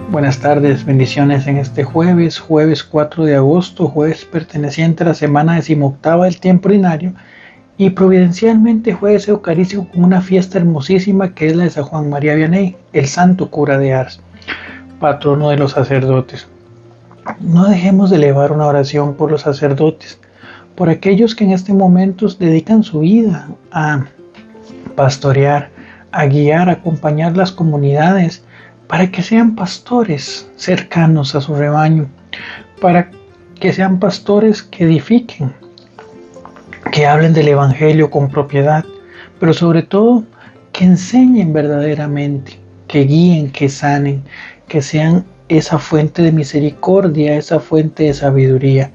Buenas tardes, bendiciones en este jueves 4 de agosto, jueves perteneciente a la semana 18ª del tiempo ordinario y providencialmente jueves eucarístico con una fiesta hermosísima que es la de San Juan María Vianney, el santo cura de Ars, patrono de los sacerdotes. No dejemos de elevar una oración por los sacerdotes, por aquellos que en este momento dedican su vida a pastorear, a guiar, a acompañar las comunidades, para que sean pastores cercanos a su rebaño, para que sean pastores que edifiquen, que hablen del Evangelio con propiedad, pero sobre todo que enseñen verdaderamente, que guíen, que sanen, que sean esa fuente de misericordia, esa fuente de sabiduría.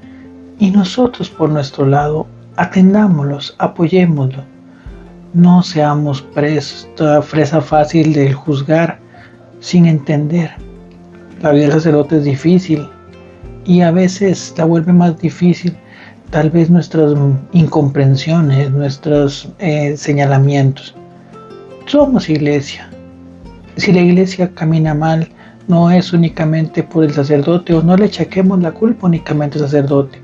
Y nosotros por nuestro lado, atendámoslos, apoyémoslos. No seamos presa fácil del juzgar sin entender. La vida del sacerdote es difícil y a veces la vuelve más difícil tal vez nuestras incomprensiones, nuestros señalamientos. Somos iglesia. Si la iglesia camina mal, no es únicamente por el sacerdote, o no le achaquemos la culpa únicamente al sacerdote.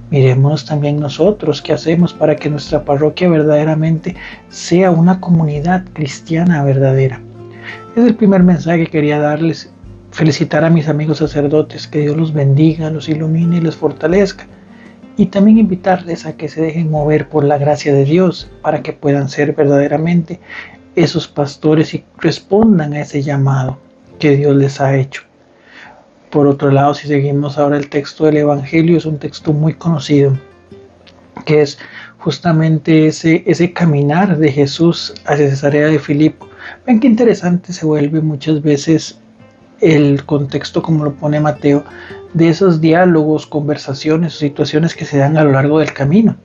Miremos también nosotros qué hacemos para que nuestra parroquia verdaderamente sea una comunidad cristiana verdadera. Es el primer mensaje que quería darles, felicitar a mis amigos sacerdotes, que Dios los bendiga, los ilumine y los fortalezca. Y también invitarles a que se dejen mover por la gracia de Dios para que puedan ser verdaderamente esos pastores y respondan a ese llamado que Dios les ha hecho. Por otro lado, si seguimos ahora el texto del Evangelio, es un texto muy conocido, que es justamente ese caminar de Jesús hacia Cesarea de Filipo. Ven qué interesante se vuelve muchas veces el contexto, como lo pone Mateo, de esos diálogos, conversaciones, situaciones que se dan a lo largo del camino.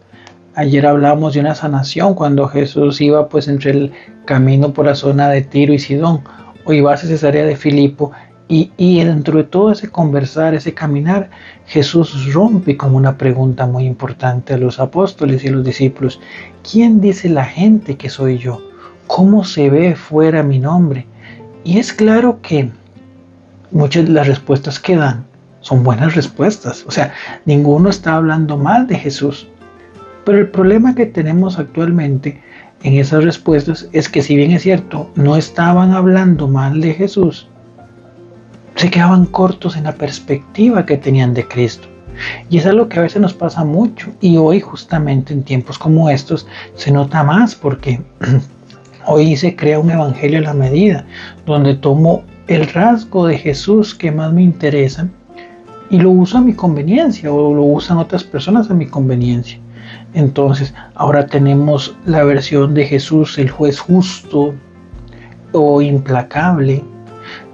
Ayer hablábamos de una sanación cuando Jesús iba pues entre el camino por la zona de Tiro y Sidón. Hoy va hacia Cesarea de Filipo y dentro de todo ese conversar, ese caminar, Jesús rompe con una pregunta muy importante a los apóstoles y a los discípulos. ¿Quién dice la gente que soy yo? ¿Cómo se ve fuera mi nombre? Y es claro que muchas de las respuestas que dan son buenas respuestas. O sea, ninguno está hablando mal de Jesús. Pero el problema que tenemos actualmente en esas respuestas es que, si bien es cierto, no estaban hablando mal de Jesús, se quedaban cortos en la perspectiva que tenían de Cristo. Y es algo que a veces nos pasa mucho, y hoy justamente en tiempos como estos se nota más, porque hoy se crea un evangelio a la medida, donde tomo el rasgo de Jesús que más me interesa y lo uso a mi conveniencia, o lo usan otras personas a mi conveniencia. Entonces ahora tenemos la versión de Jesús, el juez justo o implacable,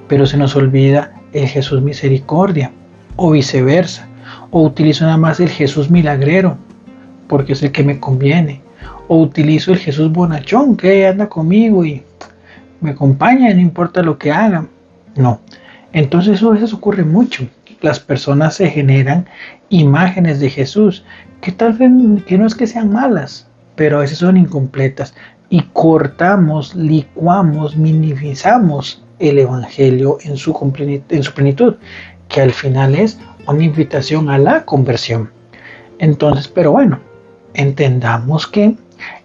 pero se nos olvida el Jesús misericordia, o viceversa, o utilizo nada más el Jesús milagrero porque es el que me conviene, o utilizo el Jesús bonachón que anda conmigo y me acompaña, no importa lo que haga. No, entonces eso a veces ocurre mucho. Las personas se generan imágenes de Jesús que tal vez que no es que sean malas, pero a veces son incompletas, y cortamos, licuamos, minimizamos el Evangelio en su plenitud, que al final es una invitación a la conversión. Entonces, pero bueno, entendamos que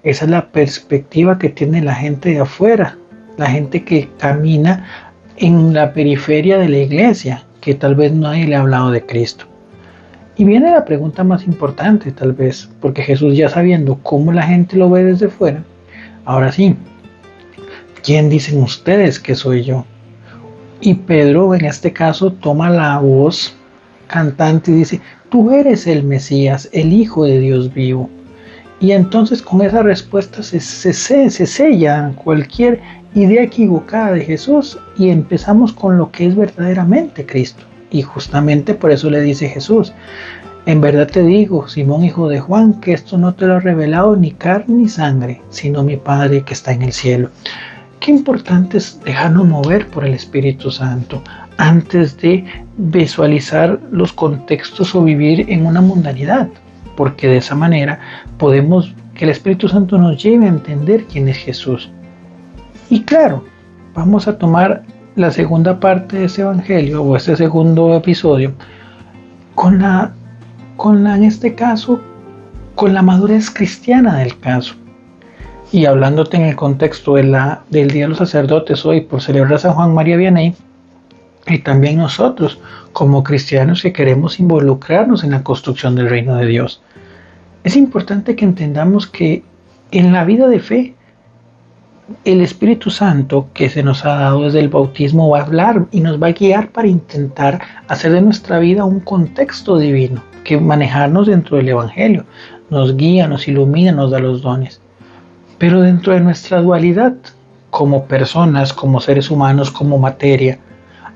esa es la perspectiva que tiene la gente de afuera, la gente que camina en la periferia de la iglesia, que tal vez nadie le ha hablado de Cristo. Y viene la pregunta más importante tal vez, porque Jesús, ya sabiendo cómo la gente lo ve desde fuera, ahora sí, ¿quién dicen ustedes que soy yo? Y Pedro en este caso toma la voz cantante y dice, tú eres el Mesías, el Hijo de Dios vivo. Y entonces con esa respuesta se sella cualquier idea equivocada de Jesús y empezamos con lo que es verdaderamente Cristo. Y justamente por eso le dice Jesús, en verdad te digo, Simón hijo de Juan, que esto no te lo ha revelado ni carne ni sangre, sino mi Padre que está en el cielo. Qué importante es dejarnos mover por el Espíritu Santo antes de visualizar los contextos o vivir en una mundanidad, porque de esa manera podemos que el Espíritu Santo nos lleve a entender quién es Jesús. Y claro, vamos a tomar la segunda parte de ese evangelio o este segundo episodio en este caso, con la madurez cristiana del caso. Y hablándote en el contexto del Día de los Sacerdotes hoy por celebrar a San Juan María Vianney, y también nosotros como cristianos que queremos involucrarnos en la construcción del reino de Dios. Es importante que entendamos que en la vida de fe, el Espíritu Santo que se nos ha dado desde el bautismo va a hablar y nos va a guiar para intentar hacer de nuestra vida un contexto divino, que manejarnos dentro del Evangelio. Nos guía, nos ilumina, nos da los dones. Pero dentro de nuestra dualidad, como personas, como seres humanos, como materia,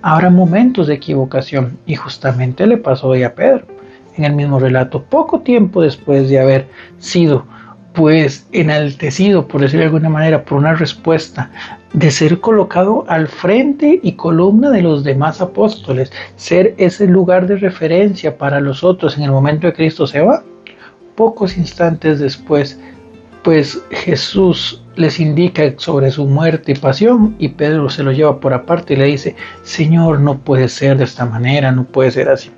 habrá momentos de equivocación, y justamente le pasó hoy a Pedro en el mismo relato, poco tiempo después de haber sido pues enaltecido, por decirlo de alguna manera, por una respuesta, de ser colocado al frente y columna de los demás apóstoles, ser ese lugar de referencia para los otros en el momento de Cristo se va. Pocos instantes después, pues Jesús les indica sobre su muerte y pasión, y Pedro se lo lleva por aparte y le dice: Señor, no puede ser de esta manera, no puede ser así.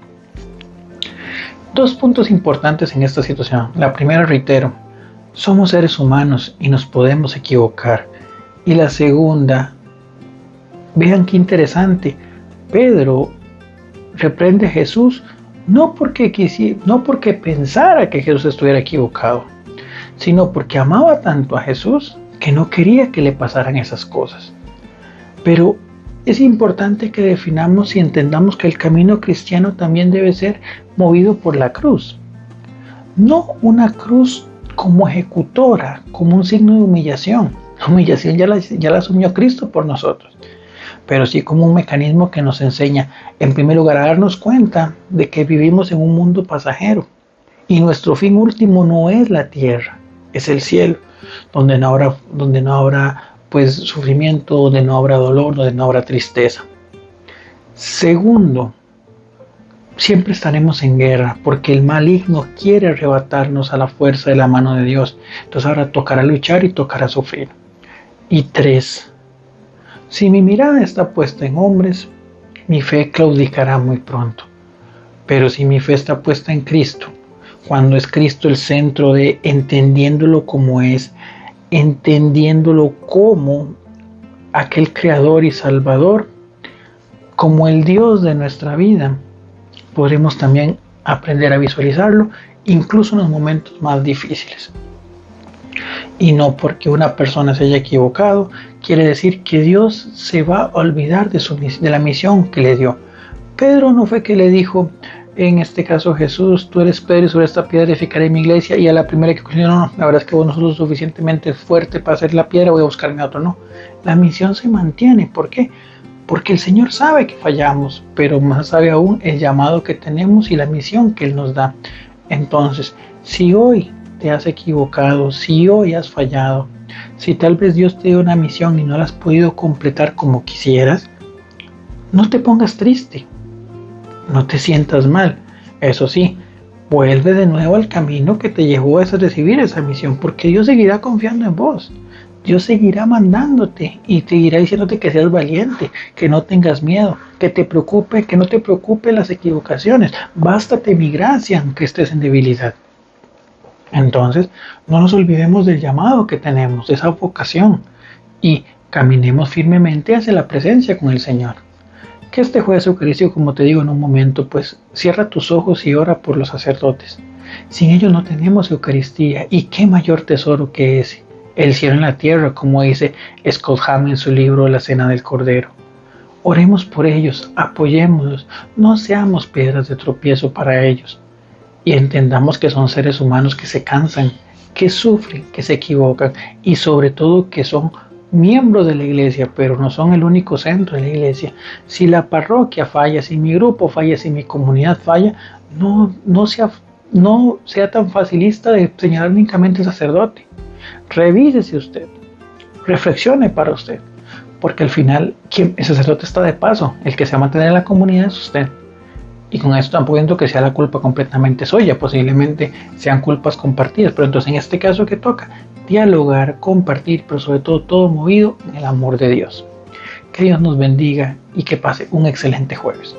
Dos puntos importantes en esta situación. La primera, reitero, somos seres humanos y nos podemos equivocar. Y la segunda, vean qué interesante, Pedro reprende a Jesús no porque pensara que Jesús estuviera equivocado, sino porque amaba tanto a Jesús que no quería que le pasaran esas cosas. Pero es importante que definamos y entendamos que el camino cristiano también debe ser movido por la cruz. No una cruz como ejecutora, como un signo de humillación. La humillación ya la asumió Cristo por nosotros. Pero sí como un mecanismo que nos enseña, en primer lugar, a darnos cuenta de que vivimos en un mundo pasajero. Y nuestro fin último no es la tierra, es el cielo, donde no habrá pues sufrimiento, donde no habrá dolor, donde no habrá tristeza. Segundo, siempre estaremos en guerra porque el maligno quiere arrebatarnos a la fuerza de la mano de Dios. Entonces ahora tocará luchar y tocará sufrir. Y tres, si mi mirada está puesta en hombres, mi fe claudicará muy pronto. Pero si mi fe está puesta en Cristo, cuando es Cristo el centro de entendiéndolo como es, entendiéndolo como aquel creador y salvador, como el Dios de nuestra vida, podremos también aprender a visualizarlo, incluso en los momentos más difíciles. Y no porque una persona se haya equivocado, quiere decir que Dios se va a olvidar de la misión que le dio. Pedro no fue que le dijo, en este caso Jesús, tú eres Pedro y sobre esta piedra edificaré mi iglesia, y a la primera que cogió, no, la verdad es que vos no sos lo suficientemente fuerte para hacer la piedra, voy a buscarme otro. No, la misión se mantiene. ¿Por qué? Porque el Señor sabe que fallamos, pero más sabe aún el llamado que tenemos y la misión que Él nos da. Entonces, si hoy te has equivocado, si hoy has fallado, si tal vez Dios te dio una misión y no la has podido completar como quisieras, no te pongas triste, no te sientas mal. Eso sí, vuelve de nuevo al camino que te llevó a recibir esa misión, porque Dios seguirá confiando en vos. Dios seguirá mandándote y seguirá diciéndote que seas valiente, que no tengas miedo, que no te preocupe las equivocaciones. Bástate mi gracia aunque estés en debilidad. Entonces, no nos olvidemos del llamado que tenemos, de esa vocación, y caminemos firmemente hacia la presencia con el Señor. Que este jueves eucarístico, como te digo en un momento, pues cierra tus ojos y ora por los sacerdotes. Sin ellos no tenemos Eucaristía, y qué mayor tesoro que ese, el cielo en la tierra, como dice Scott Hahn en su libro La Cena del Cordero. Oremos por ellos, apoyémoslos, no seamos piedras de tropiezo para ellos. Y entendamos que son seres humanos que se cansan, que sufren, que se equivocan y sobre todo que son miembros de la iglesia, pero no son el único centro de la iglesia. Si la parroquia falla, si mi grupo falla, si mi comunidad falla, no sea tan facilista de señalar únicamente al sacerdote. Revísese usted, reflexione para usted, porque al final el sacerdote está de paso, el que se va a mantener en la comunidad es usted. Y con esto tampoco siento que sea la culpa completamente suya, posiblemente sean culpas compartidas, pero entonces en este caso que toca, dialogar, compartir, pero sobre todo movido en el amor de Dios. Que Dios nos bendiga y que pase un excelente jueves.